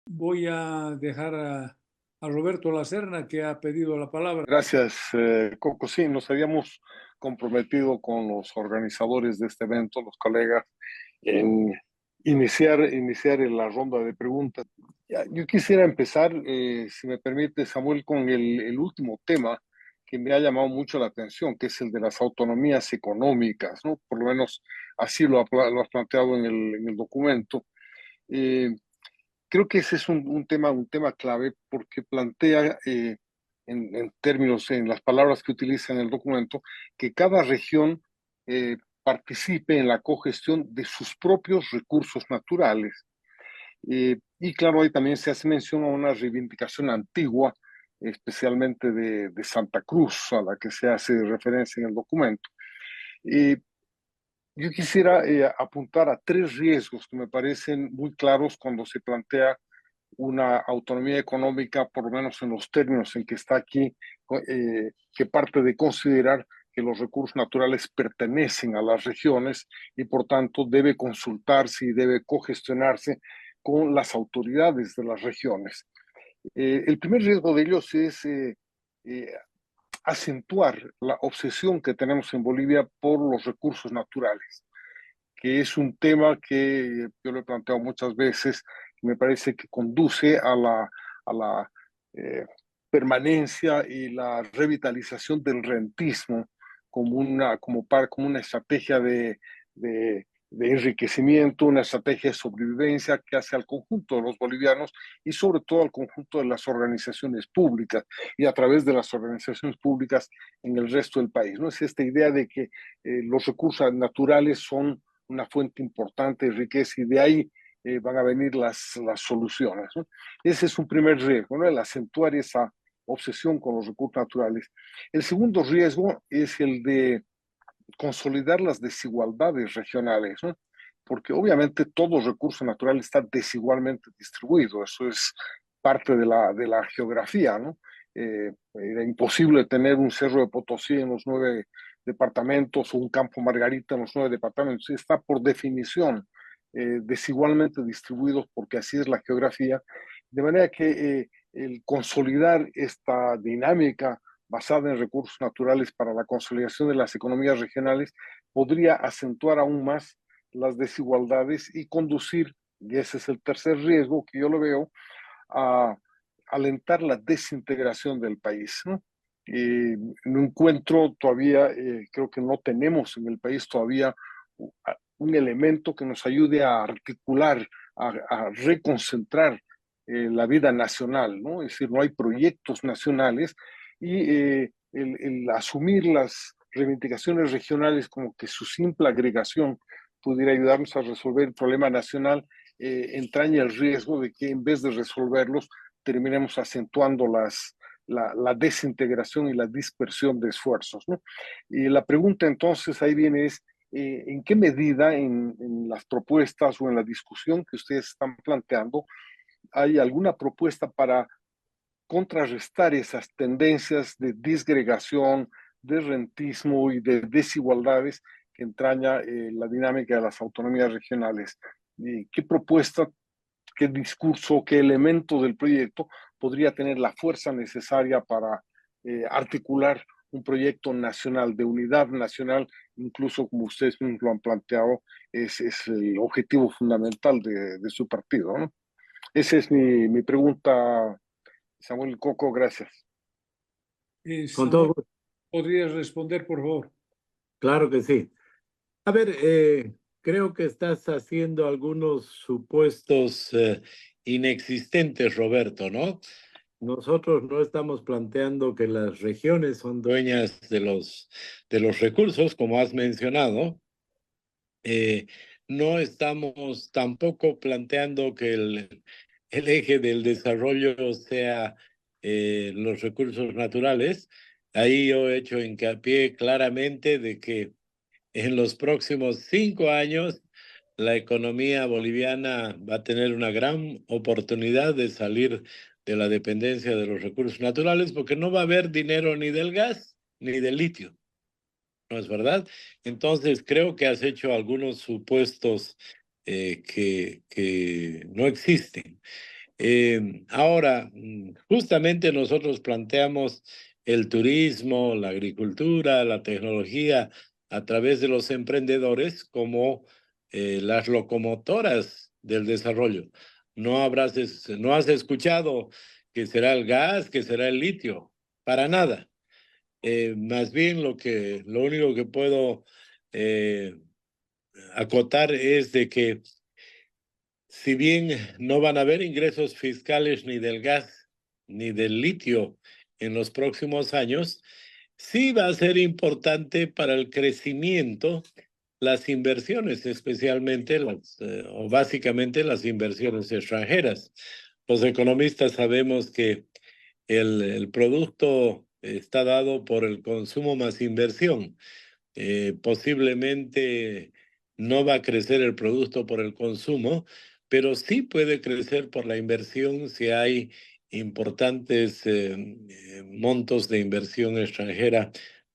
Voy a dejar a Roberto Lacerna, que ha pedido la palabra. Gracias, Coco. Sí, nos habíamos comprometido con los organizadores de este evento, los colegas, en iniciar la ronda de preguntas. Ya, yo quisiera empezar, si me permite, Samuel, con el último tema que me ha llamado mucho la atención, que es el de las autonomías económicas, ¿no? Por lo menos así lo has planteado en el documento. Eh, Creo que ese es un tema clave porque plantea en términos, en las palabras que utiliza en el documento, que cada región participe en la cogestión de sus propios recursos naturales. Y claro, ahí también se hace mención a una reivindicación antigua, especialmente de Santa Cruz, a la que se hace referencia en el documento. Eh, yo quisiera apuntar a tres riesgos que me parecen muy claros cuando se plantea una autonomía económica, por lo menos en los términos en que está aquí, que parte de considerar que los recursos naturales pertenecen a las regiones y por tanto debe consultarse y debe cogestionarse con las autoridades de las regiones. El primer riesgo de ellos es eh, acentuar la obsesión que tenemos en Bolivia por los recursos naturales, que es un tema que yo lo he planteado muchas veces, me parece que conduce a la eh, permanencia y la revitalización del rentismo como una estrategia de enriquecimiento, una estrategia de sobrevivencia que hace al conjunto de los bolivianos y sobre todo al conjunto de las organizaciones públicas y a través de las organizaciones públicas en el resto del país. ¿No? Es esta idea de que los recursos naturales son una fuente importante de riqueza y de ahí van a venir las soluciones, ¿no? Ese es un primer riesgo, ¿no? El acentuar esa obsesión con los recursos naturales. El segundo riesgo es el de consolidar las desigualdades regionales, ¿no? Porque obviamente todo recurso natural está desigualmente distribuido, eso es parte de la geografía, ¿no? Era imposible tener un Cerro de Potosí en los 9 departamentos o un Campo Margarita en los 9 departamentos, está por definición desigualmente distribuidos porque así es la geografía, de manera que el consolidar esta dinámica basada en recursos naturales para la consolidación de las economías regionales podría acentuar aún más las desigualdades y conducir, y ese es el tercer riesgo que yo lo veo, a alentar la desintegración del país, ¿no? No encuentro todavía, creo que no tenemos en el país todavía un elemento que nos ayude a articular, a reconcentrar la vida nacional, ¿no? Es decir, no hay proyectos nacionales y el asumir las reivindicaciones regionales como que su simple agregación pudiera ayudarnos a resolver el problema nacional, entraña el riesgo de que en vez de resolverlos terminemos acentuando la desintegración y la dispersión de esfuerzos, ¿no? Y la pregunta entonces ahí viene es, ¿en qué medida en las propuestas o en la discusión que ustedes están planteando hay alguna propuesta para contrarrestar esas tendencias de disgregación, de rentismo y de desigualdades que entraña la dinámica de las autonomías regionales? ¿Qué propuesta, qué discurso, qué elemento del proyecto podría tener la fuerza necesaria para articular un proyecto nacional, de unidad nacional, incluso como ustedes mismos lo han planteado, es el objetivo fundamental de su partido, ¿no? Esa es mi pregunta, Samuel Coco, gracias. Samuel, Con todo gusto, ¿podrías responder, por favor? claro que sí. A ver, creo que estás haciendo algunos supuestos inexistentes, Roberto, ¿no? Nosotros no estamos planteando que las regiones son dueñas de los recursos, como has mencionado. Eh, no estamos tampoco planteando que el eje del desarrollo sea los recursos naturales. Ahí yo he hecho hincapié claramente de que en los próximos 5 años la economía boliviana va a tener una gran oportunidad de salir de la dependencia de los recursos naturales porque no va a haber dinero ni del gas ni del litio. ¿No es verdad? Entonces, creo que has hecho algunos supuestos que no existen. Ahora, justamente nosotros planteamos el turismo, la agricultura, la tecnología a través de los emprendedores como las locomotoras del desarrollo. No has escuchado que será el gas, que será el litio, para nada. Más bien lo único que puedo acotar es de que si bien no van a haber ingresos fiscales ni del gas ni del litio en los próximos años, sí va a ser importante para el crecimiento las inversiones, especialmente o básicamente las inversiones extranjeras. Los economistas sabemos que el producto está dado por el consumo más inversión. Posiblemente no va a crecer el producto por el consumo, pero sí puede crecer por la inversión si hay importantes montos de inversión extranjera,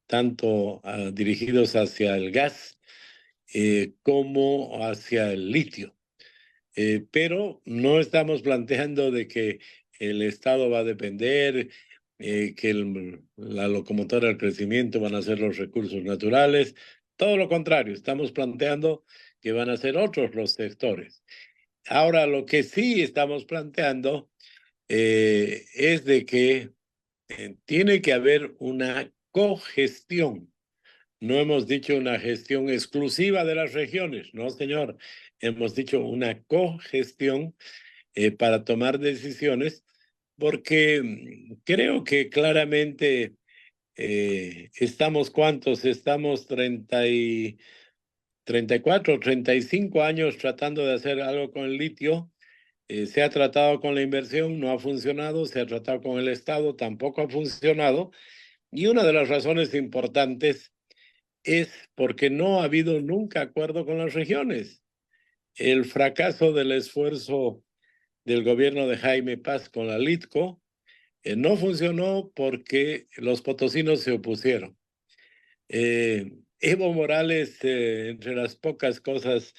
tanto dirigidos hacia el gas como hacia el litio. Pero no estamos planteando de que el Estado va a depender, que la locomotora del crecimiento van a ser los recursos naturales. Todo lo contrario, estamos planteando que van a ser otros los sectores. Ahora, lo que sí estamos planteando es de que tiene que haber una cogestión. No hemos dicho una gestión exclusiva de las regiones, no, señor. Hemos dicho una cogestión para tomar decisiones, porque creo que claramente estamos, ¿cuántos? Estamos 34, 35 años tratando de hacer algo con el litio. Se ha tratado con la inversión, no ha funcionado, se ha tratado con el Estado, tampoco ha funcionado. Y una de las razones importantes es porque no ha habido nunca acuerdo con las regiones. El fracaso del esfuerzo del gobierno de Jaime Paz con la Litco no funcionó porque los potosinos se opusieron. Evo Morales, entre las pocas cosas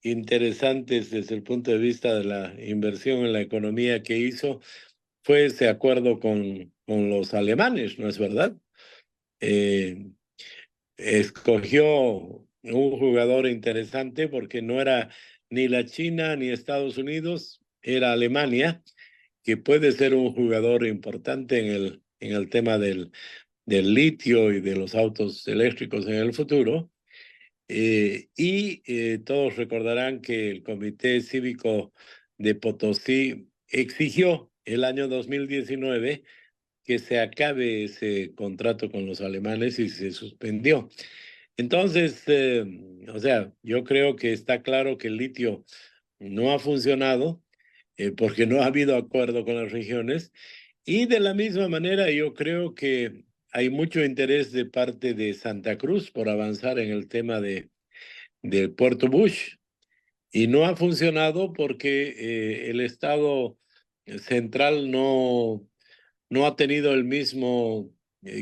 interesantes desde el punto de vista de la inversión en la economía que hizo, fue ese acuerdo con los alemanes, ¿no es verdad? Escogió un jugador interesante porque no era ni la China ni Estados Unidos, era Alemania, que puede ser un jugador importante en el tema del litio y de los autos eléctricos en el futuro. Todos recordarán que el Comité Cívico de Potosí exigió el año 2019 que se acabe ese contrato con los alemanes y se suspendió. Entonces, o sea, yo creo que está claro que el litio no ha funcionado porque no ha habido acuerdo con las regiones y de la misma manera yo creo que hay mucho interés de parte de Santa Cruz por avanzar en el tema del Puerto Bush y no ha funcionado porque el Estado central no ha tenido el mismo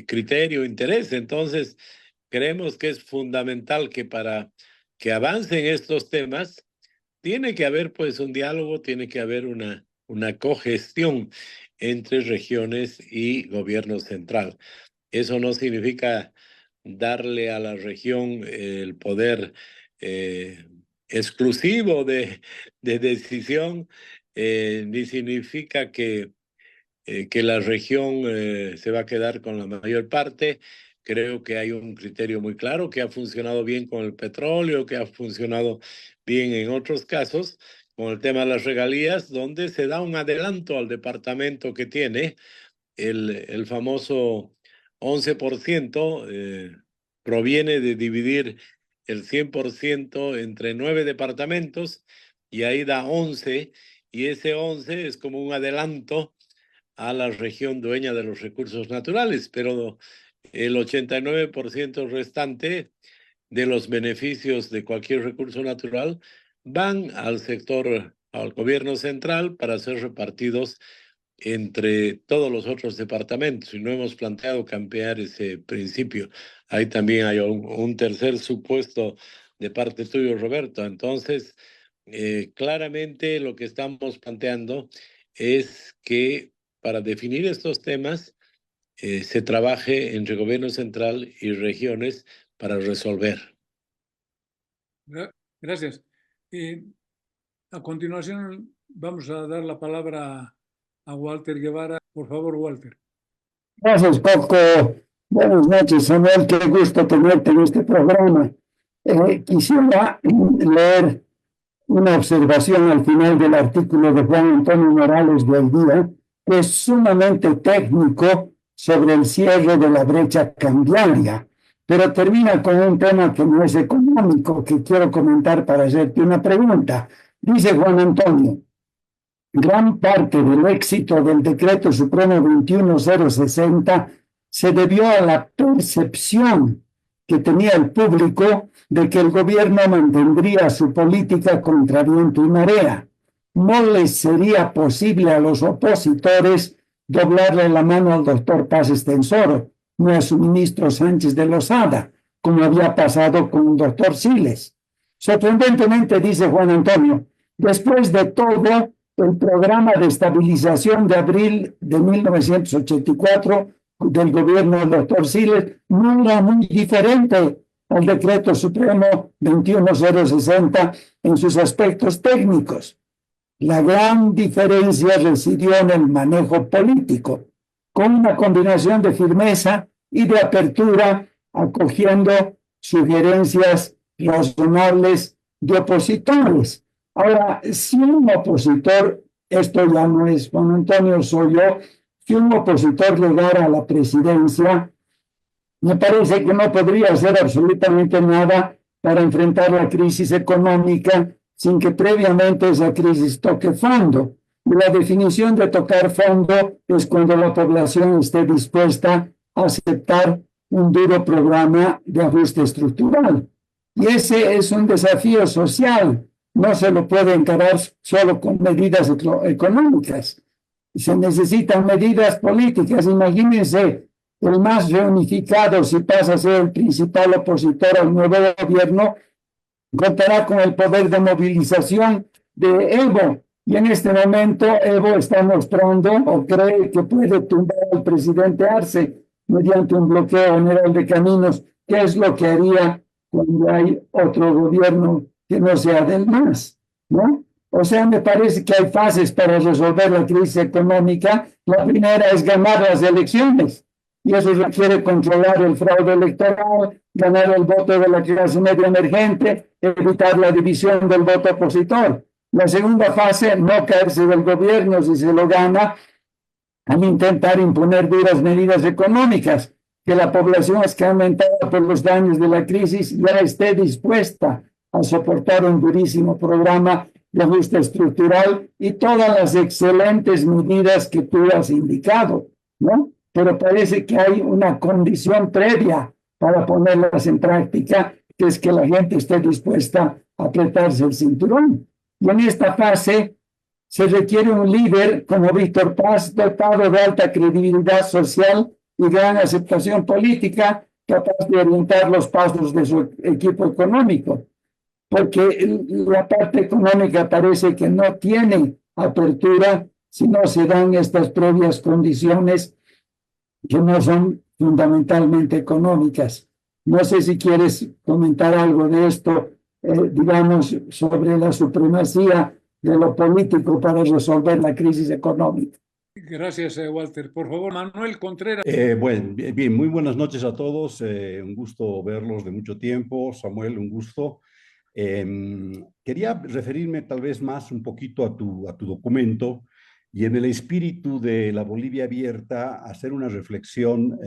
criterio, interés. Entonces, creemos que es fundamental que para que avancen estos temas, tiene que haber pues un diálogo, tiene que haber una cogestión entre regiones y gobierno central. Eso no significa darle a la región el poder eh, exclusivo de decisión, ni significa que la región se va a quedar con la mayor parte. Creo que hay un criterio muy claro que ha funcionado bien con el petróleo, que ha funcionado bien en otros casos, con el tema de las regalías, donde se da un adelanto al departamento que tiene el famoso 11%, proviene de dividir el 100% entre 9 departamentos y ahí da 11, y ese 11 es como un adelanto a la región dueña de los recursos naturales, pero el 89% restante de los beneficios de cualquier recurso natural van al sector, al gobierno central para ser repartidos entre todos los otros departamentos y no hemos planteado cambiar ese principio. Ahí también hay un tercer supuesto de parte tuyo, Roberto. Entonces, claramente lo que estamos planteando es que para definir estos temas se trabaje entre gobierno central y regiones para resolver. Gracias. A continuación vamos a dar la palabra a Walter Guevara. Por favor, Walter. Gracias, Coco. Buenas noches, Samuel. Qué gusto tenerte en este programa. Quisiera leer una observación al final del artículo de Juan Antonio Morales del día, que es sumamente técnico sobre el cierre de la brecha cambiaria, pero termina con un tema que no es económico, que quiero comentar para hacerte una pregunta. Dice Juan Antonio: gran parte del éxito del Decreto Supremo 21060 se debió a la percepción que tenía el público de que el gobierno mantendría su política contra viento y marea. No les sería posible a los opositores doblarle la mano al doctor Paz Estenssoro, ni a su ministro Sánchez de Lozada, como había pasado con el doctor Siles. Sorprendentemente, dice Juan Antonio, después de todo, el programa de estabilización de abril de 1984 del gobierno del doctor Siles no era muy diferente al Decreto Supremo 21060 en sus aspectos técnicos. La gran diferencia residió en el manejo político, con una combinación de firmeza y de apertura, acogiendo sugerencias razonables de opositores. Ahora, si un opositor, esto ya no es Juan Antonio, soy yo, si un opositor llegara a la presidencia, me parece que no podría hacer absolutamente nada para enfrentar la crisis económica sin que previamente esa crisis toque fondo. Y la definición de tocar fondo es cuando la población esté dispuesta a aceptar un duro programa de ajuste estructural. Y ese es un desafío social. No se lo puede encarar solo con medidas económicas. Se necesitan medidas políticas. Imagínense, el más reunificado, si pasa a ser el principal opositor al nuevo gobierno, contará con el poder de movilización de Evo. Y en este momento Evo está mostrando o cree que puede tumbar al presidente Arce mediante un bloqueo general de caminos, que es lo que haría cuando hay otro gobierno que no sea del MAS, ¿no? O sea, me parece que hay fases para resolver la crisis económica. La primera es ganar las elecciones, y eso requiere controlar el fraude electoral, ganar el voto de la clase media emergente, evitar la división del voto opositor. La segunda fase, no caerse del gobierno si se lo gana, al intentar imponer duras medidas económicas, que la población escarmentada por los daños de la crisis ya esté dispuesta a soportar un durísimo programa de ajuste estructural y todas las excelentes medidas que tú has indicado, ¿no? Pero parece que hay una condición previa para ponerlas en práctica, que es que la gente esté dispuesta a apretarse el cinturón. Y en esta fase se requiere un líder como Víctor Paz, dotado de alta credibilidad social y gran aceptación política, capaz de orientar los pasos de su equipo económico, porque la parte económica parece que no tiene apertura si no se dan estas previas condiciones que no son fundamentalmente económicas. No sé si quieres comentar algo de esto, digamos, sobre la supremacía de lo político para resolver la crisis económica. Gracias, Walter. Por favor, Manuel Contreras. Bueno, bien, muy buenas noches a todos. Un gusto verlos de mucho tiempo. Samuel, un gusto. Quería referirme tal vez más un poquito a tu documento y en el espíritu de la Bolivia Abierta hacer una reflexión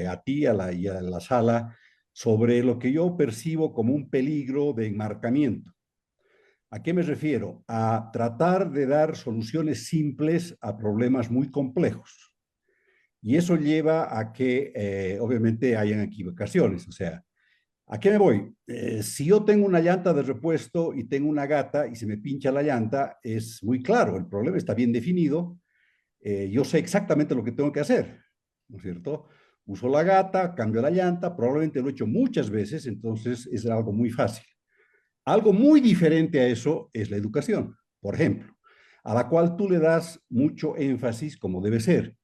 a ti y a la sala sobre lo que yo percibo como un peligro de enmarcamiento. ¿A qué me refiero? A tratar de dar soluciones simples a problemas muy complejos. Y eso lleva a que, obviamente, hayan equivocaciones. O sea, ¿a qué me voy? Si yo tengo una llanta de repuesto y tengo una gata y se me pincha la llanta, es muy claro, el problema está bien definido. Yo sé exactamente lo que tengo que hacer, ¿no es cierto? Uso la gata, cambio la llanta, probablemente lo he hecho muchas veces, entonces es algo muy fácil. Algo muy diferente a eso es la educación. Por ejemplo, a la cual tú le das mucho énfasis como debe ser.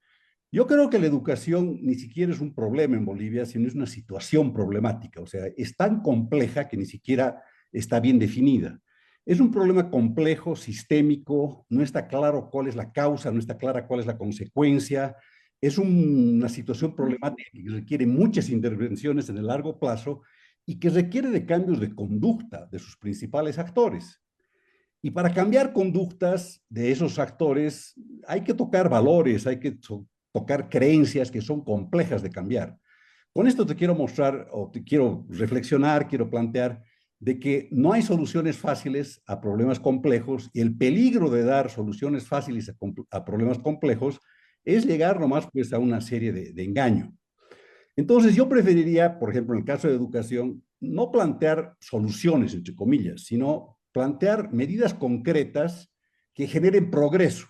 Yo creo que la educación ni siquiera es un problema en Bolivia, sino es una situación problemática. O sea, es tan compleja que ni siquiera está bien definida. Es un problema complejo, sistémico, no está claro cuál es la causa, no está clara cuál es la consecuencia. Es una situación problemática que requiere muchas intervenciones en el largo plazo y que requiere de cambios de conducta de sus principales actores. Y para cambiar conductas de esos actores hay que tocar valores, hay que tocar creencias que son complejas de cambiar. Con esto te quiero mostrar, o te quiero reflexionar, quiero plantear de que no hay soluciones fáciles a problemas complejos y el peligro de dar soluciones fáciles a problemas complejos es llegar nomás pues a una serie de engaño. Entonces yo preferiría, por ejemplo, en el caso de educación, no plantear soluciones, entre comillas, sino plantear medidas concretas que generen progreso.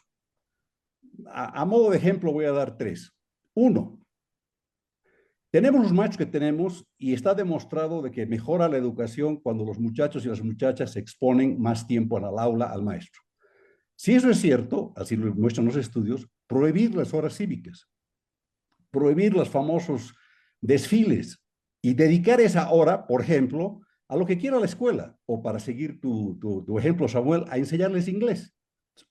A modo de ejemplo voy a dar 3. 1, tenemos los maestros que tenemos y está demostrado de que mejora la educación cuando los muchachos y las muchachas se exponen más tiempo al aula, al maestro. Si eso es cierto, así lo muestran los estudios, prohibir las horas cívicas, prohibir los famosos desfiles y dedicar esa hora, por ejemplo, a lo que quiera la escuela, o para seguir tu ejemplo, Samuel, a enseñarles inglés.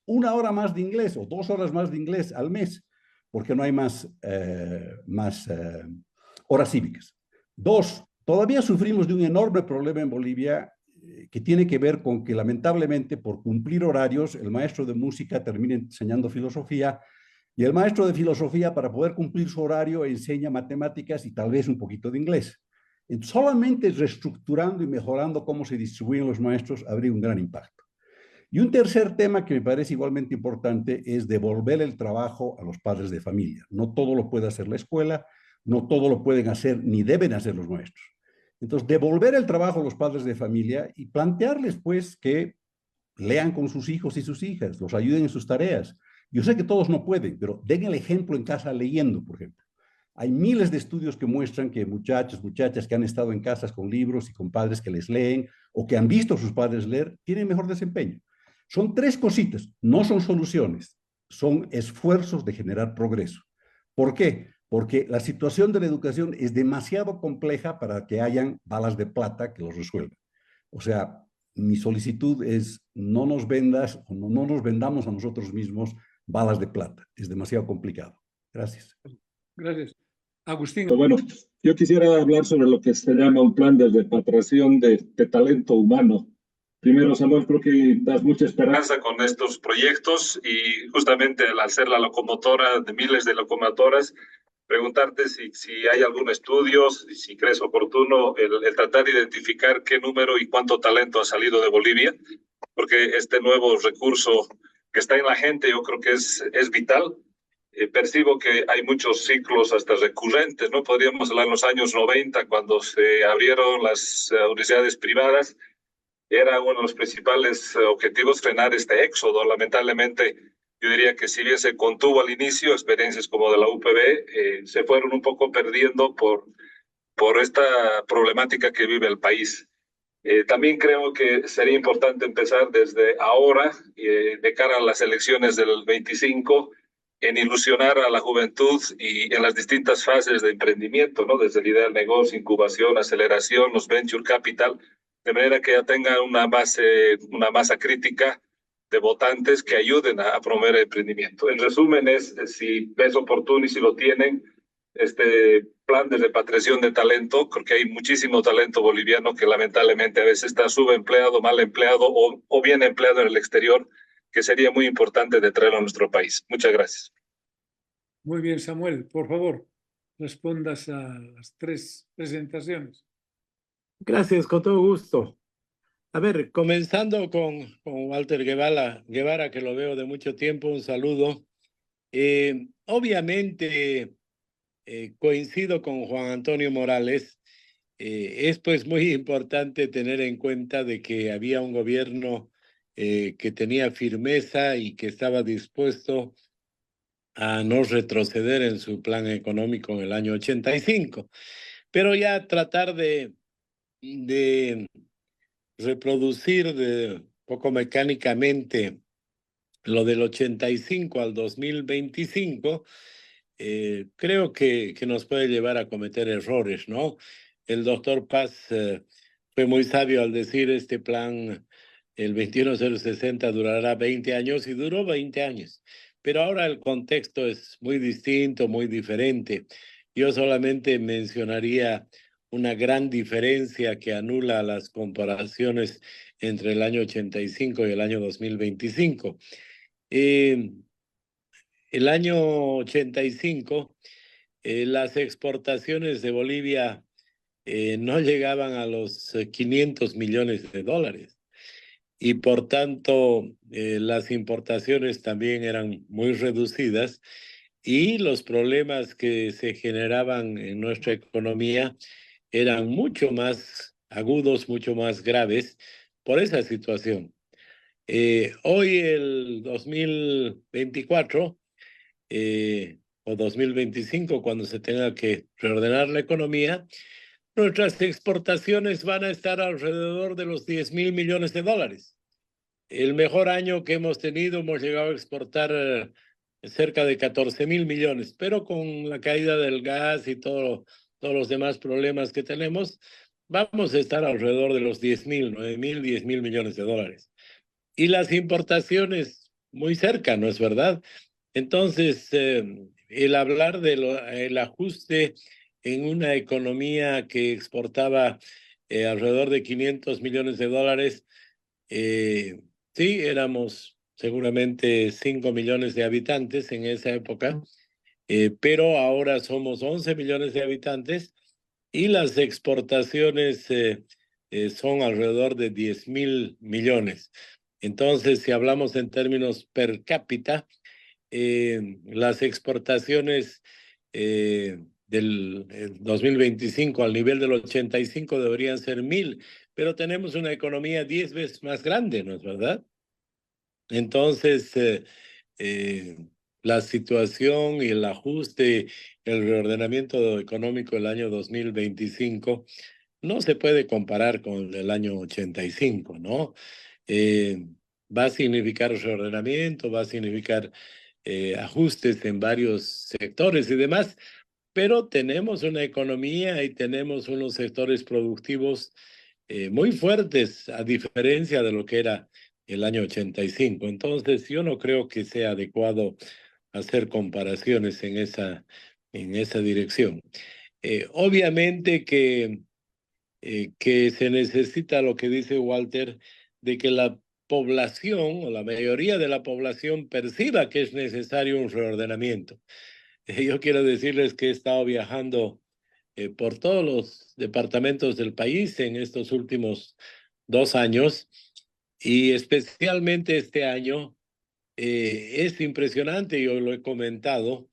1 hora más de inglés o 2 horas más de inglés al mes, porque no hay más horas cívicas. 2, todavía sufrimos de un enorme problema en Bolivia que tiene que ver con que lamentablemente por cumplir horarios el maestro de música termina enseñando filosofía y el maestro de filosofía para poder cumplir su horario enseña matemáticas y tal vez un poquito de inglés. Solamente reestructurando y mejorando cómo se distribuyen los maestros habría un gran impacto. Y un tercer tema que me parece igualmente importante es devolver el trabajo a los padres de familia. No todo lo puede hacer la escuela, no todo lo pueden hacer ni deben hacer los maestros. Entonces, devolver el trabajo a los padres de familia y plantearles, pues, que lean con sus hijos y sus hijas, los ayuden en sus tareas. Yo sé que todos no pueden, pero den el ejemplo en casa leyendo, por ejemplo. Hay miles de estudios que muestran que muchachos, muchachas que han estado en casas con libros y con padres que les leen o que han visto a sus padres leer, tienen mejor desempeño. Son 3 cositas, no son soluciones, son esfuerzos de generar progreso. ¿Por qué? Porque la situación de la educación es demasiado compleja para que hayan balas de plata que los resuelvan. O sea, mi solicitud es no nos vendas o no nos vendamos a nosotros mismos balas de plata. Es demasiado complicado. Gracias. Gracias. Agustín. Bueno, yo quisiera hablar sobre lo que se llama un plan de repatriación de talento humano. Primero, Samuel, creo que das mucha esperanza con estos proyectos y justamente al ser la locomotora de miles de locomotoras, preguntarte si hay algún estudio, si crees oportuno el tratar de identificar qué número y cuánto talento ha salido de Bolivia, porque este nuevo recurso que está en la gente yo creo que es vital. Percibo que hay muchos ciclos hasta recurrentes, ¿no? Podríamos hablar en los años 90, cuando se abrieron las universidades privadas, era uno de los principales objetivos frenar este éxodo. Lamentablemente, yo diría que si bien se contuvo al inicio, experiencias como de la UPB se fueron un poco perdiendo por esta problemática que vive el país. También creo que sería importante empezar desde ahora, de cara a las elecciones del 25, en ilusionar a la juventud y en las distintas fases de emprendimiento, ¿no? Desde la idea del negocio, incubación, aceleración, los venture capital, de manera que ya tengan una masa crítica de votantes que ayuden a promover el emprendimiento. En resumen, si ves oportuno y si lo tienen, este plan de repatriación de talento, porque hay muchísimo talento boliviano que lamentablemente a veces está subempleado, mal empleado o bien empleado en el exterior, que sería muy importante de traerlo a nuestro país. Muchas gracias. Muy bien, Samuel. Por favor, respondas a las 3 presentaciones. Gracias, con todo gusto. A ver, comenzando con Walter Guevara, que lo veo de mucho tiempo, un saludo. Obviamente, coincido con Juan Antonio Morales. Es pues muy importante tener en cuenta de que había un gobierno que tenía firmeza y que estaba dispuesto a no retroceder en su plan económico en el año 85. Pero ya tratar de reproducir poco mecánicamente lo del 85 al 2025, creo que nos puede llevar a cometer errores, ¿no? El doctor Paz fue muy sabio al decir este plan, el 21060 durará 20 años y duró 20 años. Pero ahora el contexto es muy distinto, muy diferente. Yo solamente mencionaría una gran diferencia que anula las comparaciones entre el año 85 y el año 2025. El año 85, las exportaciones de Bolivia no llegaban a los 500 millones de dólares y por tanto las importaciones también eran muy reducidas y los problemas que se generaban en nuestra economía eran mucho más agudos, mucho más graves por esa situación. Hoy, el 2024 o 2025, cuando se tenga que reordenar la economía, nuestras exportaciones van a estar alrededor de los 10.000 millones de dólares. El mejor año que hemos tenido, hemos llegado a exportar cerca de 14.000 millones, pero con la caída del gas y todos los demás problemas que tenemos, vamos a estar alrededor de los 10.000, 9.000, 10.000 millones de dólares. Y las importaciones muy cerca, ¿no es verdad? Entonces, el hablar del ajuste en una economía que exportaba alrededor de 500 millones de dólares, sí, éramos seguramente 5 millones de habitantes en esa época, pero ahora somos 11 millones de habitantes y las exportaciones son alrededor de 10.000 millones. Entonces, si hablamos en términos per cápita, las exportaciones del 2025 al nivel del 85 deberían ser 1.000, pero tenemos una economía 10 veces más grande, ¿no es verdad? Entonces, la situación y el ajuste, el reordenamiento económico del año 2025 no se puede comparar con el año 85, ¿no? Va a significar reordenamiento, va a significar ajustes en varios sectores y demás, pero tenemos una economía y tenemos unos sectores productivos muy fuertes, a diferencia de lo que era el año 85. Entonces, yo no creo que sea adecuado hacer comparaciones en esa dirección. Obviamente que se necesita lo que dice Walter, de que la población o la mayoría de la población perciba que es necesario un reordenamiento. Yo quiero decirles que he estado viajando por todos los departamentos del país en estos últimos 2 años y especialmente este año es impresionante, yo lo he comentado,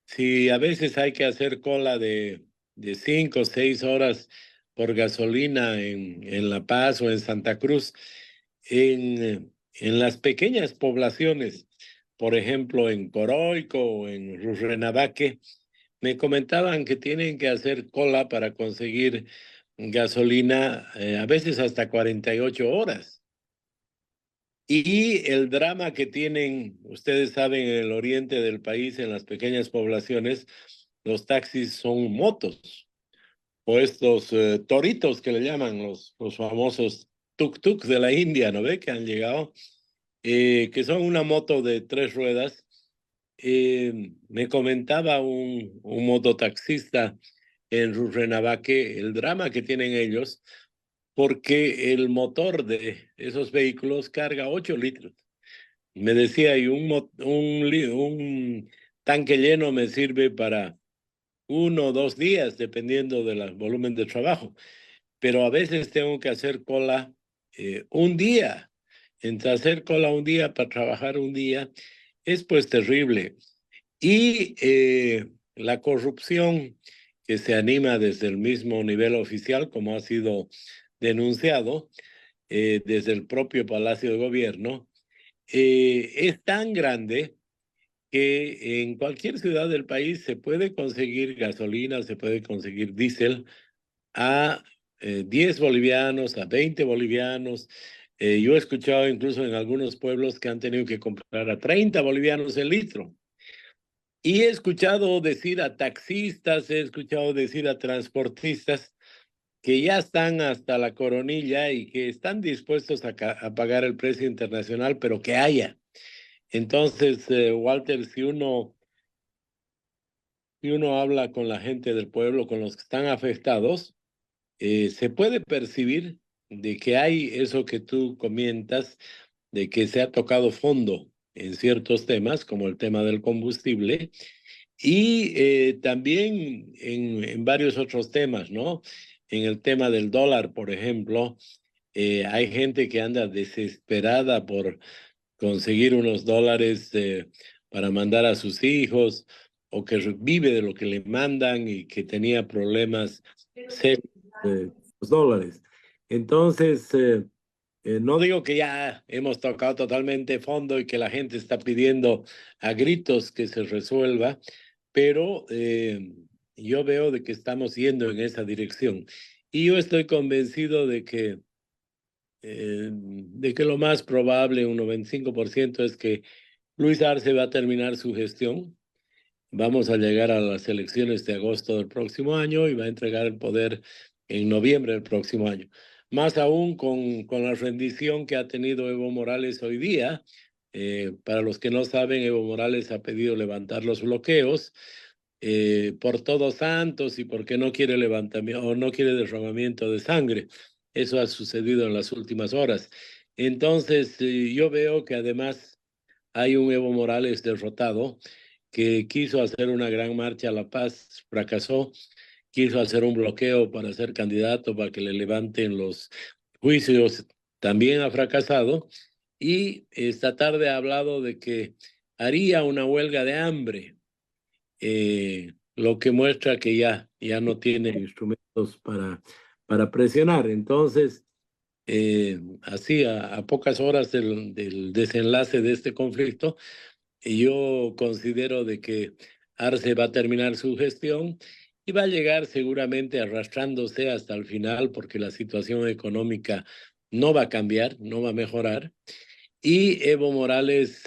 si a veces hay que hacer cola de 5 o 6 horas por gasolina en La Paz o en Santa Cruz, en las pequeñas poblaciones, por ejemplo, en Coroico o en Rurrenabaque, me comentaban que tienen que hacer cola para conseguir gasolina, a veces hasta 48 horas. Y el drama que tienen, ustedes saben, en el oriente del país, en las pequeñas poblaciones, los taxis son motos, o estos toritos que le llaman, los famosos tuk-tuk de la India, ¿no ve? Que han llegado, que son una moto de 3 ruedas. Me comentaba un mototaxista en Rurrenabaque el drama que tienen ellos, porque el motor de esos vehículos carga 8 litros. Me decía, y un tanque lleno me sirve para 1 o 2 días, dependiendo del volumen de trabajo. Pero a veces tengo que hacer cola un día. Entre hacer cola un día para trabajar un día es pues terrible. Y la corrupción que se anima desde el mismo nivel oficial, como ha sido denunciado desde el propio Palacio de Gobierno, es tan grande que en cualquier ciudad del país se puede conseguir gasolina, se puede conseguir diésel a 10 bolivianos, a 20 bolivianos, Yo he escuchado incluso en algunos pueblos que han tenido que comprar a 30 bolivianos el litro. Y he escuchado decir a taxistas, he escuchado decir a transportistas que ya están hasta la coronilla y que están dispuestos a pagar el precio internacional, pero que haya. Entonces, Walter, si uno habla con la gente del pueblo, con los que están afectados, se puede percibir de que hay eso que tú comentas, de que se ha tocado fondo en ciertos temas, como el tema del combustible, y también en varios otros temas, ¿no? En el tema del dólar, por ejemplo, hay gente que anda desesperada por conseguir unos dólares para mandar a sus hijos o que vive de lo que le mandan y que tenía problemas serios de los dólares. Entonces, no digo que ya hemos tocado totalmente fondo y que la gente está pidiendo a gritos que se resuelva, pero yo veo de que estamos yendo en esa dirección. Y yo estoy convencido de que lo más probable, un 95%, es que Luis Arce va a terminar su gestión. Vamos a llegar a las elecciones de agosto del próximo año y va a entregar el poder en noviembre del próximo año. Más aún con la rendición que ha tenido Evo Morales hoy día. Para los que no saben, Evo Morales ha pedido levantar los bloqueos por Todos Santos y porque no quiere levantamiento o no quiere derramamiento de sangre. Eso ha sucedido en las últimas horas. Entonces, yo veo que además hay un Evo Morales derrotado que quiso hacer una gran marcha a la paz, fracasó, quiso hacer un bloqueo para ser candidato, para que le levanten los juicios, también ha fracasado, y esta tarde ha hablado de que haría una huelga de hambre, lo que muestra que ya no tiene instrumentos para presionar. Entonces, así a pocas horas del desenlace de este conflicto, yo considero de que Arce va a terminar su gestión y va a llegar seguramente arrastrándose hasta el final porque la situación económica no va a cambiar, no va a mejorar. Y Evo Morales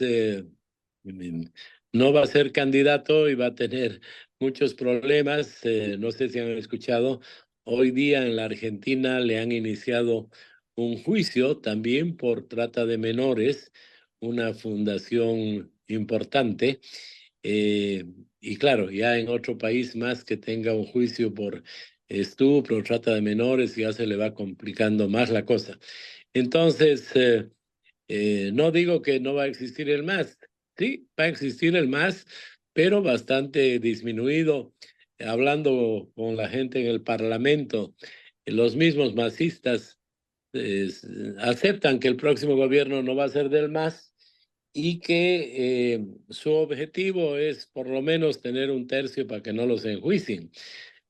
no va a ser candidato y va a tener muchos problemas. No sé si han escuchado, hoy día en la Argentina le han iniciado un juicio también por trata de menores, una fundación importante. Y claro, ya en otro país más que tenga un juicio por estupro, trata de menores, ya se le va complicando más la cosa. Entonces, no digo que no va a existir el MAS, sí, va a existir el MAS, pero bastante disminuido. Hablando con la gente en el Parlamento, los mismos masistas aceptan que el próximo gobierno no va a ser del MAS y que su objetivo es por lo menos tener un tercio para que no los enjuicien.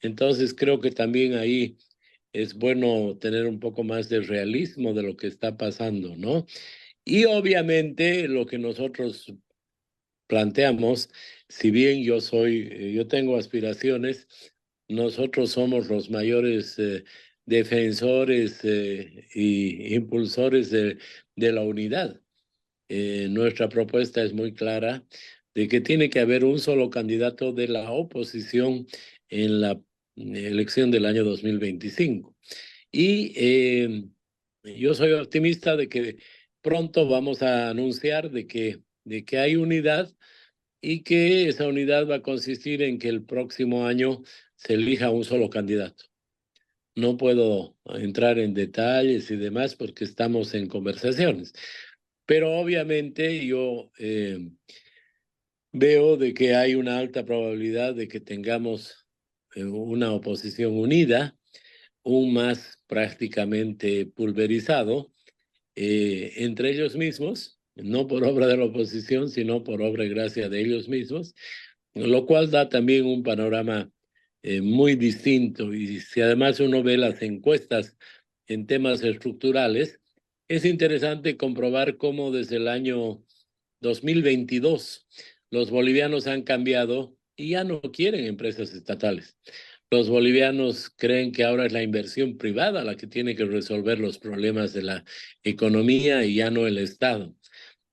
Entonces creo que también ahí es bueno tener un poco más de realismo de lo que está pasando, ¿no? Y obviamente lo que nosotros planteamos, si bien yo tengo aspiraciones, nosotros somos los mayores defensores y impulsores de la unidad. Nuestra propuesta es muy clara de que tiene que haber un solo candidato de la oposición en la elección del año 2025. Y yo soy optimista de que pronto vamos a anunciar de que hay unidad y que esa unidad va a consistir en que el próximo año se elija un solo candidato. No puedo entrar en detalles y demás porque estamos en conversaciones, pero obviamente yo veo de que hay una alta probabilidad de que tengamos una oposición unida, un MAS prácticamente pulverizado entre ellos mismos, no por obra de la oposición, sino por obra y gracia de ellos mismos, lo cual da también un panorama muy distinto. Y si además uno ve las encuestas en temas estructurales, es interesante comprobar cómo desde el año 2022 los bolivianos han cambiado y ya no quieren empresas estatales. Los bolivianos creen que ahora es la inversión privada la que tiene que resolver los problemas de la economía y ya no el Estado.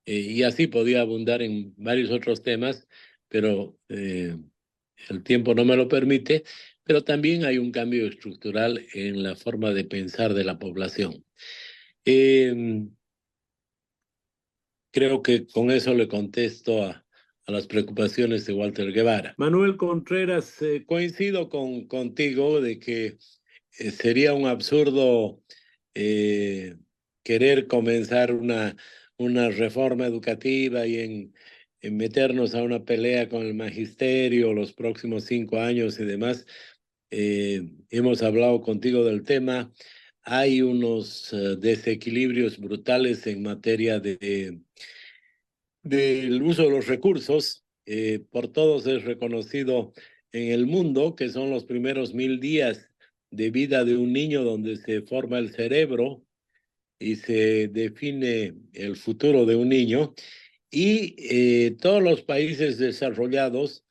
Y así podía abundar en varios otros temas, pero el tiempo no me lo permite. Pero también hay un cambio estructural en la forma de pensar de la población. Creo que con eso le contesto a las preocupaciones de Walter Guevara. Manuel Contreras, coincido contigo de que sería un absurdo querer comenzar una reforma educativa y en meternos a una pelea con el magisterio los próximos 5 años y demás. Hemos hablado contigo del tema. Hay unos desequilibrios brutales en materia del uso de los recursos. Por todos es reconocido en el mundo que son los primeros 1000 días de vida de un niño donde se forma el cerebro y se define el futuro de un niño. Y todos los países desarrollados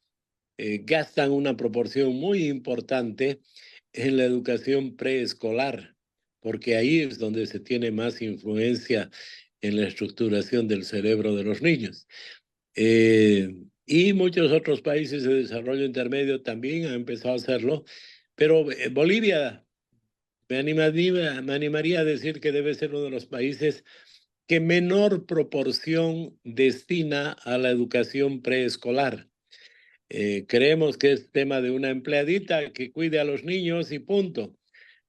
gastan una proporción muy importante en la educación preescolar, porque ahí es donde se tiene más influencia en la estructuración del cerebro de los niños. Y muchos otros países de desarrollo intermedio también han empezado a hacerlo, pero Bolivia me animaría a decir que debe ser uno de los países que menor proporción destina a la educación preescolar. Creemos que es tema de una empleadita que cuide a los niños y punto,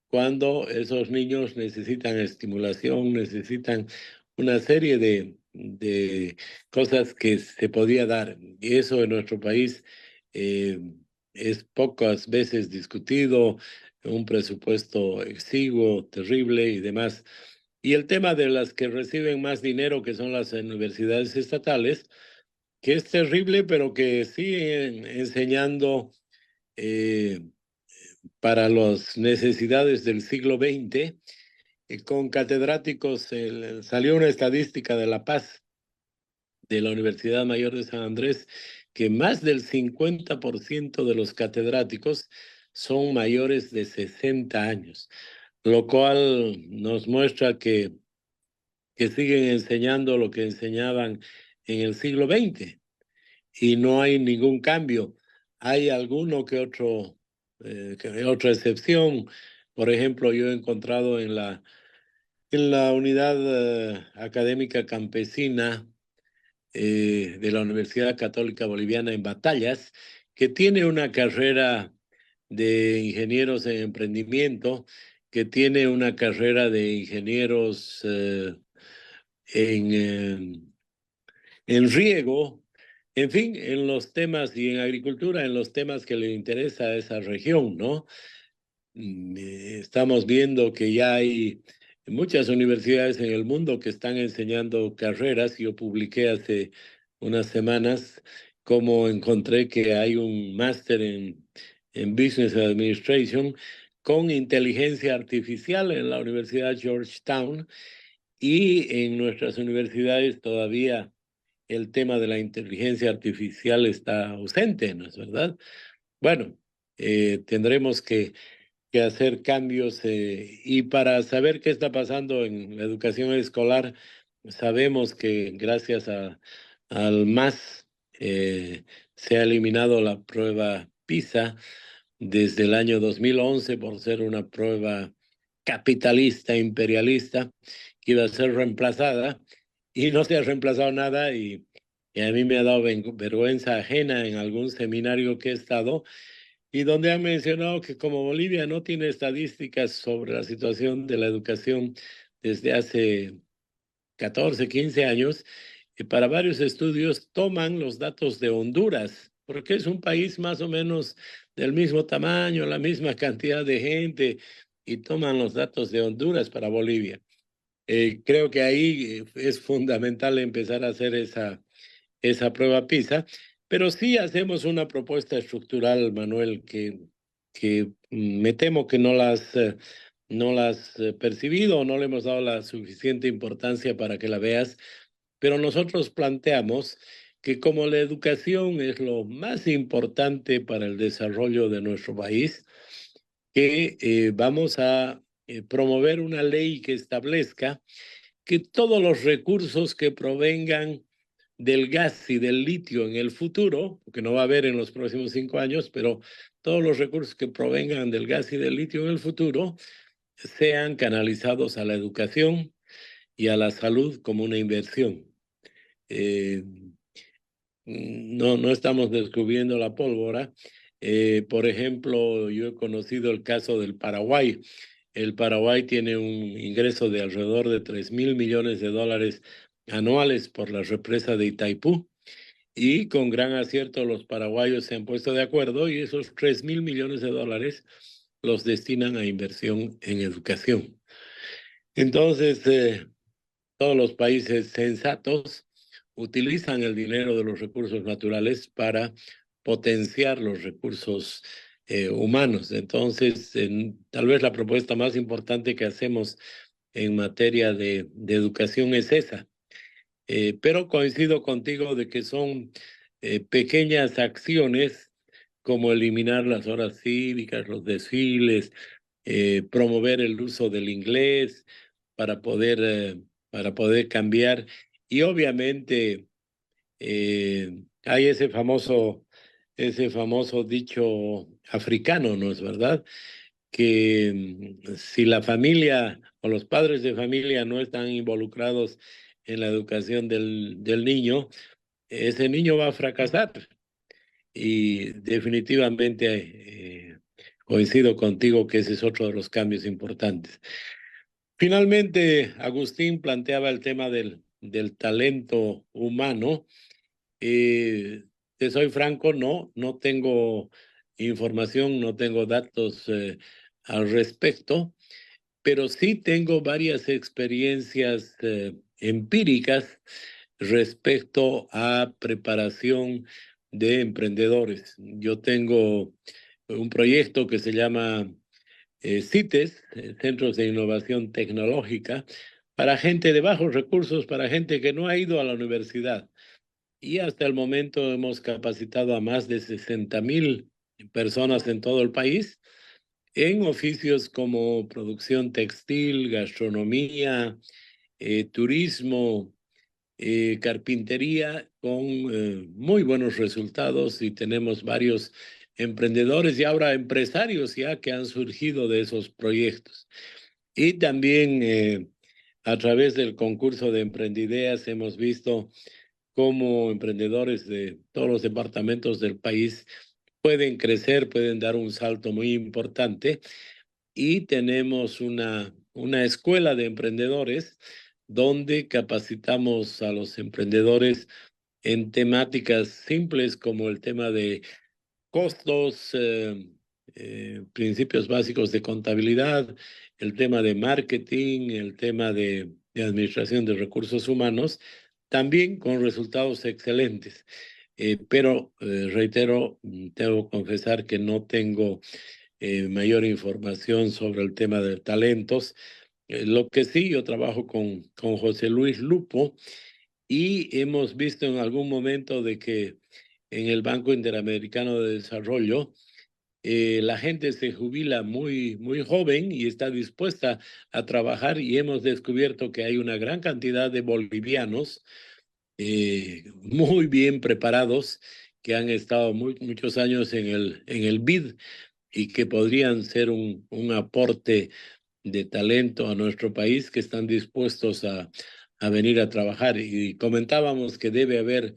cuando esos niños necesitan estimulación, necesitan una serie de cosas que se podía dar. Y eso en nuestro país es pocas veces discutido, un presupuesto exiguo, terrible y demás. Y el tema de las que reciben más dinero, que son las universidades estatales, que es terrible, pero que siguen enseñando para las necesidades del siglo XX, con catedráticos. Salió una estadística de La Paz, de la Universidad Mayor de San Andrés, que más del 50% de los catedráticos son mayores de 60 años, lo cual nos muestra que siguen enseñando lo que enseñaban en el siglo XX y no hay ningún cambio. Hay alguno que otra excepción. Por ejemplo, yo he encontrado en la unidad académica campesina de la Universidad Católica Boliviana en Batallas, que tiene una carrera de ingenieros en emprendimiento, que tiene una carrera de ingenieros en riego, en fin, en los temas y en agricultura, en los temas que le interesa a esa región, ¿no? Estamos viendo que ya hay muchas universidades en el mundo que están enseñando carreras. Yo publiqué hace unas semanas cómo encontré que hay un máster en Business Administration con inteligencia artificial en la Universidad Georgetown, y en nuestras universidades todavía el tema de la inteligencia artificial está ausente, ¿no es verdad? Bueno, tendremos que hacer cambios y para saber qué está pasando en la educación escolar, sabemos que gracias al MAS se ha eliminado la prueba PISA desde el año 2011 por ser una prueba capitalista, imperialista, que iba a ser reemplazada y no se ha reemplazado nada, y a mí me ha dado vergüenza ajena en algún seminario que he estado y donde han mencionado que como Bolivia no tiene estadísticas sobre la situación de la educación desde hace 14, 15 años, para varios estudios toman los datos de Honduras, porque es un país más o menos del mismo tamaño, la misma cantidad de gente, y toman los datos de Honduras para Bolivia. Creo que ahí es fundamental empezar a hacer esa prueba PISA, pero sí hacemos una propuesta estructural, Manuel, que me temo que no la has percibido o no le hemos dado la suficiente importancia para que la veas, pero nosotros planteamos que como la educación es lo más importante para el desarrollo de nuestro país, que vamos a promover una ley que establezca que todos los recursos que provengan del gas y del litio en el futuro, que no va a haber en los próximos 5 años, pero todos los recursos que provengan del gas y del litio en el futuro sean canalizados a la educación y a la salud como una inversión. No estamos descubriendo la pólvora. Por ejemplo, yo he conocido el caso del Paraguay. El Paraguay tiene un ingreso de alrededor de 3.000 millones de dólares anuales por la represa de Itaipú, y con gran acierto los paraguayos se han puesto de acuerdo y esos 3.000 millones de dólares los destinan a inversión en educación. Entonces, todos los países sensatos utilizan el dinero de los recursos naturales para potenciar los recursos humanos. Entonces, tal vez la propuesta más importante que hacemos en materia de educación es esa. Pero coincido contigo de que son pequeñas acciones como eliminar las horas cívicas, los desfiles, promover el uso del inglés para poder cambiar. Y obviamente hay ese famoso dicho africano, ¿no es verdad? Que si la familia o los padres de familia no están involucrados en la educación del niño, ese niño va a fracasar. Y definitivamente coincido contigo que ese es otro de los cambios importantes. Finalmente, Agustín planteaba el tema del talento humano. Te soy franco, no tengo información, no tengo datos al respecto, pero sí tengo varias experiencias empíricas respecto a preparación de emprendedores. Yo tengo un proyecto que se llama CITES, Centros de Innovación Tecnológica, para gente de bajos recursos, para gente que no ha ido a la universidad. Y hasta el momento hemos capacitado a más de 60,000 personas en todo el país en oficios como producción textil, gastronomía, turismo, carpintería, con muy buenos resultados, y tenemos varios emprendedores y ahora empresarios ya que han surgido de esos proyectos. Y también a través del concurso de Emprendideas hemos visto cómo emprendedores de todos los departamentos del país pueden crecer, pueden dar un salto muy importante. Y tenemos una escuela de emprendedores donde capacitamos a los emprendedores en temáticas simples como el tema de costos, principios básicos de contabilidad, el tema de marketing, el tema de administración de recursos humanos, también con resultados excelentes. Pero reitero, tengo que confesar que no tengo mayor información sobre el tema de talentos. Lo que sí, yo trabajo con José Luis Lupo y hemos visto en algún momento de que en el Banco Interamericano de Desarrollo la gente se jubila muy joven y está dispuesta a trabajar, y hemos descubierto que hay una gran cantidad de bolivianos muy bien preparados que han estado muchos años en el BID y que podrían ser un aporte de talento a nuestro país, que están dispuestos a venir a trabajar. Y comentábamos que debe haber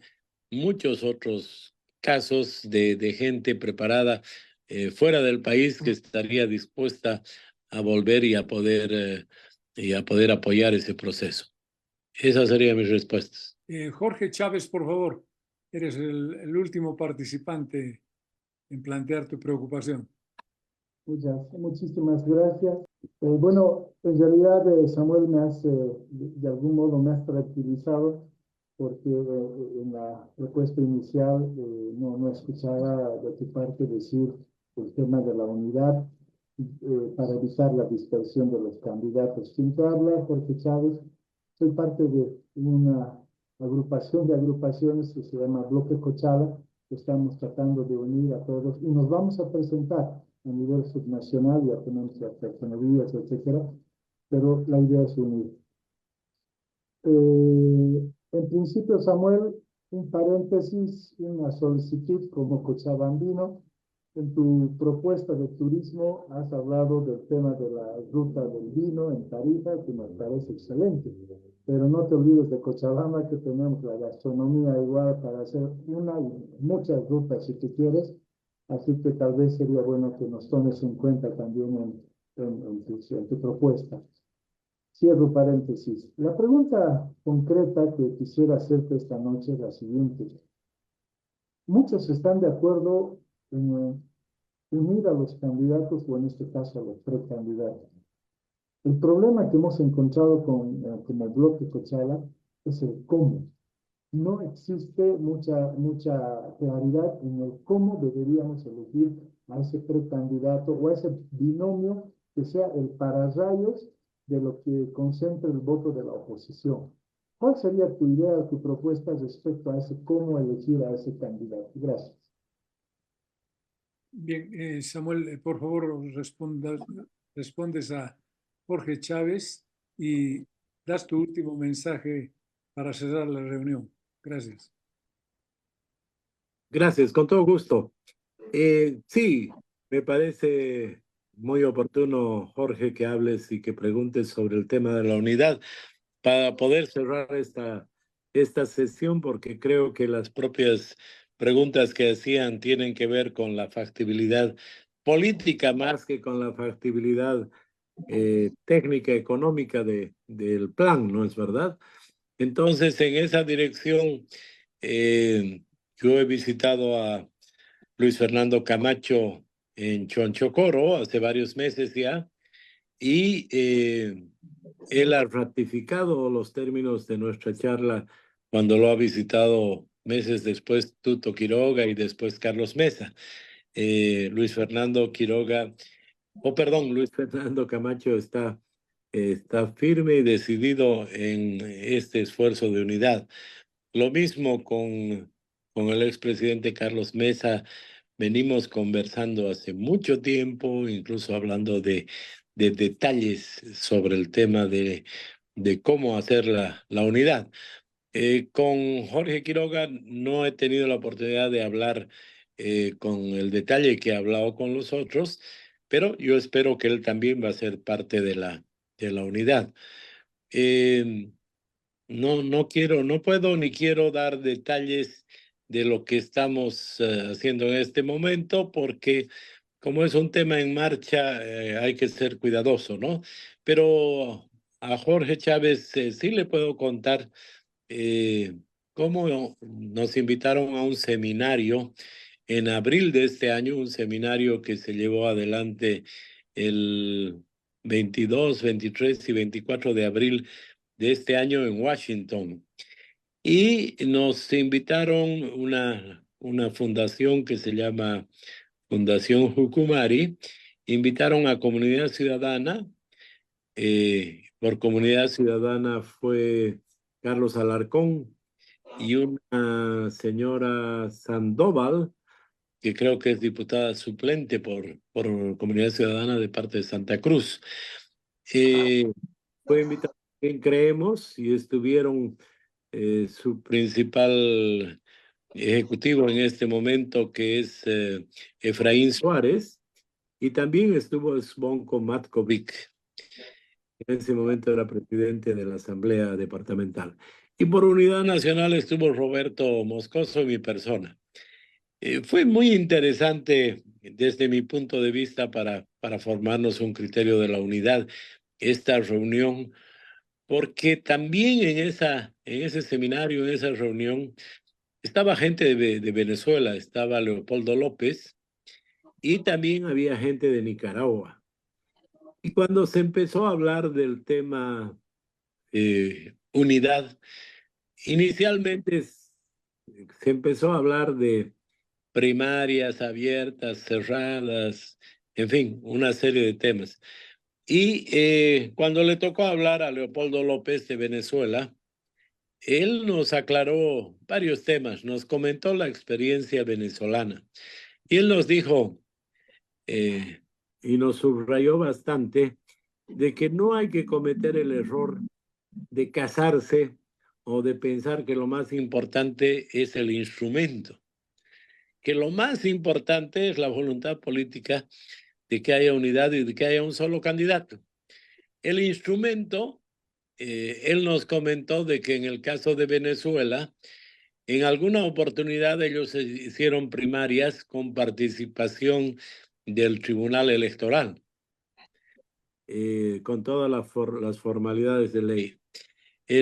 muchos otros casos de gente preparada fuera del país que estaría dispuesta a volver y a poder apoyar ese proceso. Esas serían mis respuestas. Jorge Chávez, por favor, eres el último participante en plantear tu preocupación. Muchísimas gracias. Bueno, en realidad Samuel de algún modo me has tranquilizado, porque en la propuesta inicial no escuchaba de tu parte decir el tema de la unidad para evitar la dispersión de los candidatos. Quien te habla, Jorge Chávez, soy parte de una agrupación de agrupaciones que se llama Bloque Cochala. Estamos tratando de unir a todos y nos vamos a presentar a nivel subnacional, ya tenemos las personerías, etcétera, pero la idea es unir. En principio, Samuel, un paréntesis, una solicitud como cochabambino. En tu propuesta de turismo has hablado del tema de la ruta del vino en Tarija, que me parece excelente. Pero no te olvides de Cochabamba, que tenemos la gastronomía igual para hacer muchas rutas si tú quieres. Así que tal vez sería bueno que nos tomes en cuenta también en tu propuesta. Cierro paréntesis. La pregunta concreta que quisiera hacerte esta noche es la siguiente. Muchos están de acuerdo en unir a los candidatos, o en este caso a los precandidatos. El problema que hemos encontrado con el bloque Cochala es el cómo. No existe mucha claridad en el cómo deberíamos elegir a ese precandidato o a ese binomio que sea el pararrayos de lo que concentra el voto de la oposición. ¿Cuál sería tu idea, tu propuesta respecto a ese cómo elegir a ese candidato? Gracias. Bien, Samuel, por favor, respondes a Jorge Chávez y das tu último mensaje para cerrar la reunión. Gracias. Gracias, con todo gusto. Sí, me parece muy oportuno, Jorge, que hables y que preguntes sobre el tema de la unidad para poder cerrar esta sesión, porque creo que las propias preguntas que hacían tienen que ver con la factibilidad política más que con la factibilidad técnica, económica del plan, ¿no es verdad? Entonces, en esa dirección, yo he visitado a Luis Fernando Camacho en Chonchocoro hace varios meses ya, y él ha ratificado los términos de nuestra charla cuando lo ha visitado meses después Tuto Quiroga y después Carlos Mesa. Luis Fernando Camacho está firme y decidido en este esfuerzo de unidad. Lo mismo con el expresidente Carlos Mesa. Venimos conversando hace mucho tiempo, incluso hablando de detalles sobre el tema de cómo hacer la unidad. Con Jorge Quiroga no he tenido la oportunidad de hablar con el detalle que he hablado con los otros, pero yo espero que él también va a ser parte de la unidad. No puedo ni quiero dar detalles de lo que estamos haciendo en este momento, porque como es un tema en marcha, hay que ser cuidadoso, ¿no? Pero a Jorge Chávez sí le puedo contar cómo nos invitaron a un seminario en abril de este año, un seminario que se llevó adelante el 22, 23 y 24 de abril de este año en Washington. Y nos invitaron una fundación que se llama Fundación Jucumari, invitaron a Comunidad Ciudadana. Por Comunidad Ciudadana fue Carlos Alarcón y una señora Sandoval, que creo que es diputada suplente por Comunidad Ciudadana de parte de Santa Cruz. Fue invitado en Creemos y estuvieron su principal ejecutivo en este momento, que es Efraín Suárez, y también estuvo Zvonko Matkovic. En ese momento era presidente de la Asamblea Departamental. Y por Unidad Nacional estuvo Roberto Moscoso, mi persona. Fue muy interesante desde mi punto de vista para formarnos un criterio de la unidad esta reunión, porque también en ese seminario, en esa reunión, estaba gente de Venezuela, estaba Leopoldo López y también había gente de Nicaragua. Y cuando se empezó a hablar del tema unidad, inicialmente se empezó a hablar de primarias abiertas, cerradas, en fin, una serie de temas. Y cuando le tocó hablar a Leopoldo López de Venezuela, él nos aclaró varios temas, nos comentó la experiencia venezolana. Y él nos dijo, y nos subrayó bastante de que no hay que cometer el error de casarse o de pensar que lo más importante es el instrumento, que lo más importante es la voluntad política de que haya unidad y de que haya un solo candidato. El instrumento, él nos comentó de que en el caso de Venezuela, en alguna oportunidad ellos hicieron primarias con participación del Tribunal Electoral, con todas las formalidades de ley.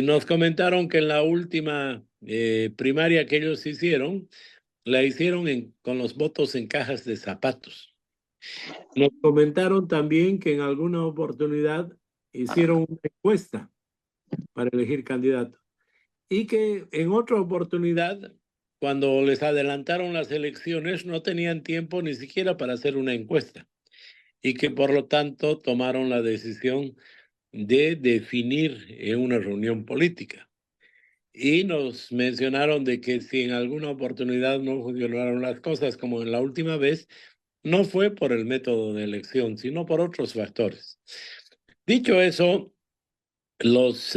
Nos comentaron que en la última primaria que ellos hicieron, la hicieron con los votos en cajas de zapatos. Nos comentaron también que en alguna oportunidad hicieron una encuesta para elegir candidato y que en otra oportunidad, cuando les adelantaron las elecciones, no tenían tiempo ni siquiera para hacer una encuesta y que por lo tanto tomaron la decisión de definir en una reunión política. Y nos mencionaron de que si en alguna oportunidad no funcionaron las cosas como en la última vez, no fue por el método de elección, sino por otros factores. Dicho eso, los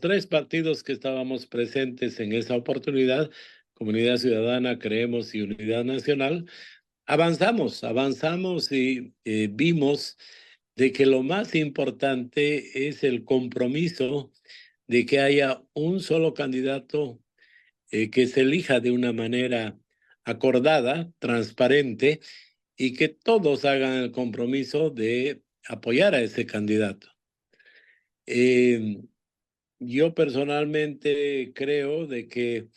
3 partidos que estábamos presentes en esa oportunidad, Comunidad Ciudadana, Creemos y Unidad Nacional, avanzamos y vimos de que lo más importante es el compromiso de que haya un solo candidato que se elija de una manera acordada, transparente, y que todos hagan el compromiso de apoyar a ese candidato. Yo personalmente creo de que,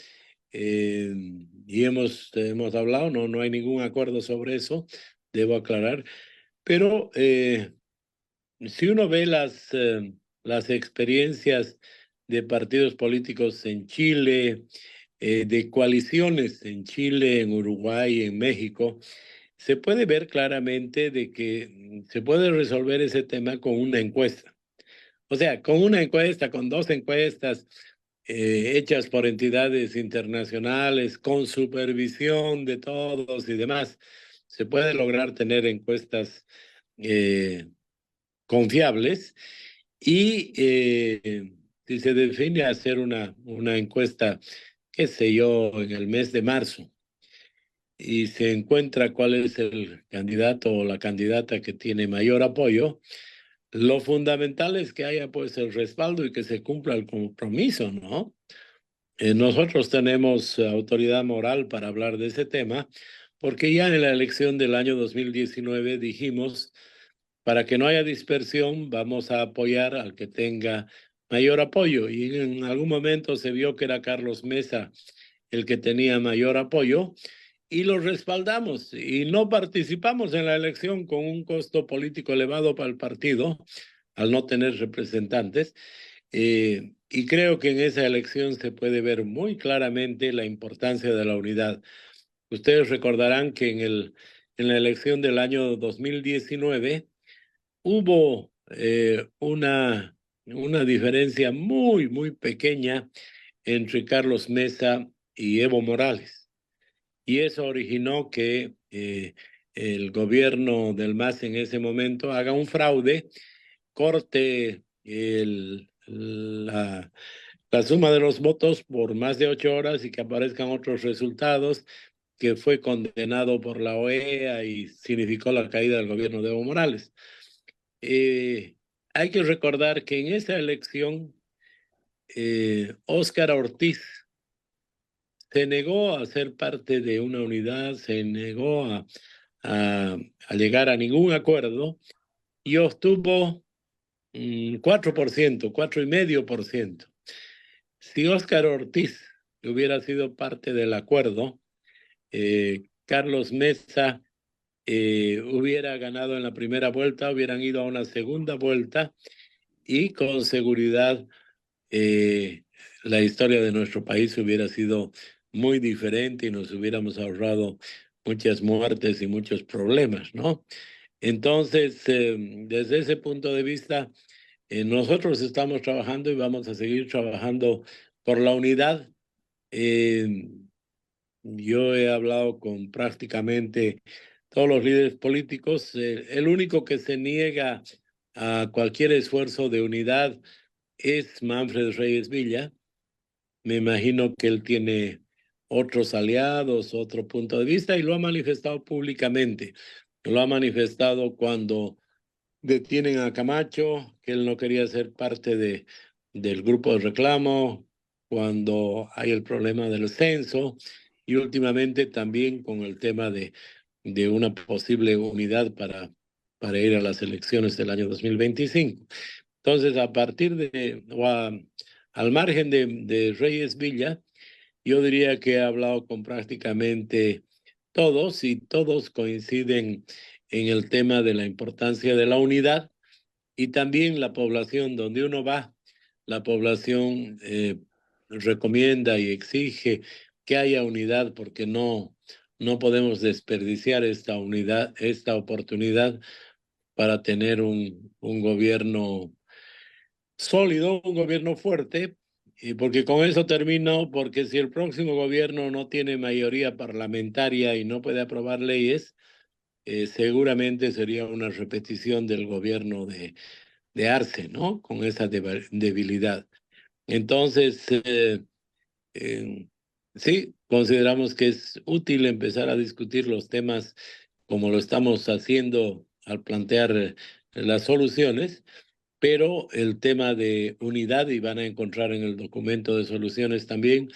y hemos hablado, no hay ningún acuerdo sobre eso, debo aclarar, pero si uno ve las experiencias de partidos políticos en Chile, de coaliciones en Chile, en Uruguay, en México, se puede ver claramente de que se puede resolver ese tema con una encuesta. O sea, con una encuesta, con 2 encuestas hechas por entidades internacionales, con supervisión de todos y demás, se puede lograr tener encuestas confiables y si se define hacer una encuesta, qué sé yo, en el mes de marzo, y se encuentra cuál es el candidato o la candidata que tiene mayor apoyo, lo fundamental es que haya pues el respaldo y que se cumpla el compromiso, ¿no? Nosotros tenemos autoridad moral para hablar de ese tema, porque ya en la elección del año 2019 dijimos, para que no haya dispersión, vamos a apoyar al que tenga mayor apoyo. Y en algún momento se vio que era Carlos Mesa el que tenía mayor apoyo, y lo respaldamos y no participamos en la elección con un costo político elevado para el partido al no tener representantes. Y creo que en esa elección se puede ver muy claramente la importancia de la unidad. Ustedes recordarán que en la elección del año 2019 hubo una diferencia muy, muy pequeña entre Carlos Mesa y Evo Morales. Y eso originó que el gobierno del MAS en ese momento haga un fraude, corte la suma de los votos por más de 8 horas y que aparezcan otros resultados, que fue condenado por la OEA y significó la caída del gobierno de Evo Morales. Hay que recordar que en esa elección, Óscar Ortiz se negó a ser parte de una unidad, se negó a llegar a ningún acuerdo y obtuvo 4%, 4,5%. Si Óscar Ortiz hubiera sido parte del acuerdo, Carlos Mesa hubiera ganado en la primera vuelta, hubieran ido a una segunda vuelta y con seguridad la historia de nuestro país hubiera sido muy diferente y nos hubiéramos ahorrado muchas muertes y muchos problemas, ¿no? Entonces, desde ese punto de vista, nosotros estamos trabajando y vamos a seguir trabajando por la unidad. Yo he hablado con prácticamente todos los líderes políticos. El único que se niega a cualquier esfuerzo de unidad es Manfred Reyes Villa. Me imagino que él tiene otros aliados, otro punto de vista, y lo ha manifestado públicamente. Lo ha manifestado cuando detienen a Camacho, que él no quería ser parte del grupo de reclamo, cuando hay el problema del censo, y últimamente también con el tema de una posible unidad para ir a las elecciones del año 2025. Entonces, a partir al margen de Reyes Villa, yo diría que he hablado con prácticamente todos y todos coinciden en el tema de la importancia de la unidad, y también la población donde uno va, la población recomienda y exige que haya unidad, porque no podemos desperdiciar esta unidad, esta oportunidad para tener un gobierno sólido, un gobierno fuerte. Y porque con eso termino, porque si el próximo gobierno no tiene mayoría parlamentaria y no puede aprobar leyes, seguramente sería una repetición del gobierno de Arce, ¿no? Con esa debilidad. Entonces, sí, consideramos que es útil empezar a discutir los temas como lo estamos haciendo al plantear las soluciones, pero el tema de unidad, y van a encontrar en el documento de soluciones también,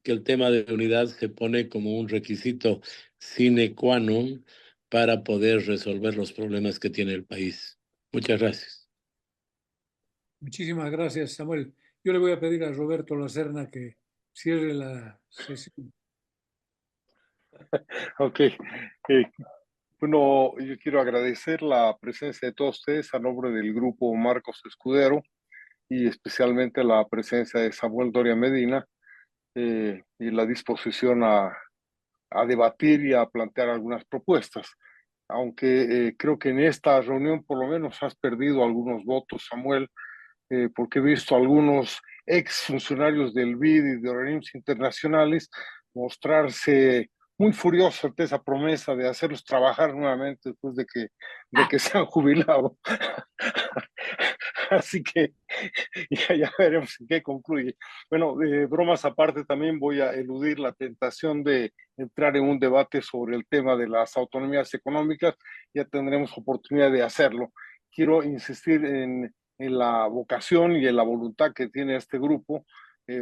que el tema de unidad se pone como un requisito sine qua non para poder resolver los problemas que tiene el país. Muchas gracias. Muchísimas gracias, Samuel. Yo le voy a pedir a Roberto Lacerna que cierre la sesión. Ok. Bueno, yo quiero agradecer la presencia de todos ustedes a nombre del grupo Marcos Escudero y especialmente la presencia de Samuel Doria Medina y la disposición a debatir y a plantear algunas propuestas. Aunque creo que en esta reunión por lo menos has perdido algunos votos, Samuel, porque he visto algunos ex funcionarios del BID y de organismos internacionales mostrarse muy furiosos ante esa promesa de hacerlos trabajar nuevamente después de que se han jubilado. Así que ya veremos en qué concluye. Bueno, bromas aparte, también voy a eludir la tentación de entrar en un debate sobre el tema de las autonomías económicas. Ya tendremos oportunidad de hacerlo. Quiero insistir en la vocación y en la voluntad que tiene este grupo,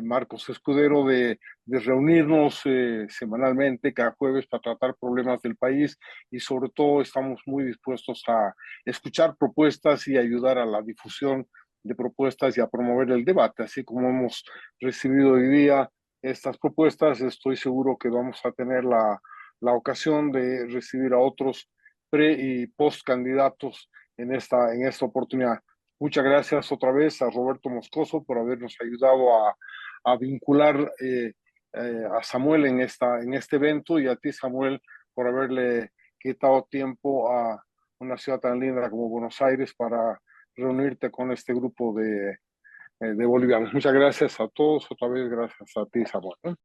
Marcos Escudero, de reunirnos semanalmente, cada jueves, para tratar problemas del país, y sobre todo estamos muy dispuestos a escuchar propuestas y ayudar a la difusión de propuestas y a promover el debate. Así como hemos recibido hoy día estas propuestas, estoy seguro que vamos a tener la ocasión de recibir a otros pre y post candidatos en esta oportunidad. Muchas gracias otra vez a Roberto Moscoso por habernos ayudado a vincular a Samuel en este evento, y a ti, Samuel, por haberle quitado tiempo a una ciudad tan linda como Buenos Aires para reunirte con este grupo de bolivianos. Muchas gracias a todos, otra vez gracias a ti, Samuel.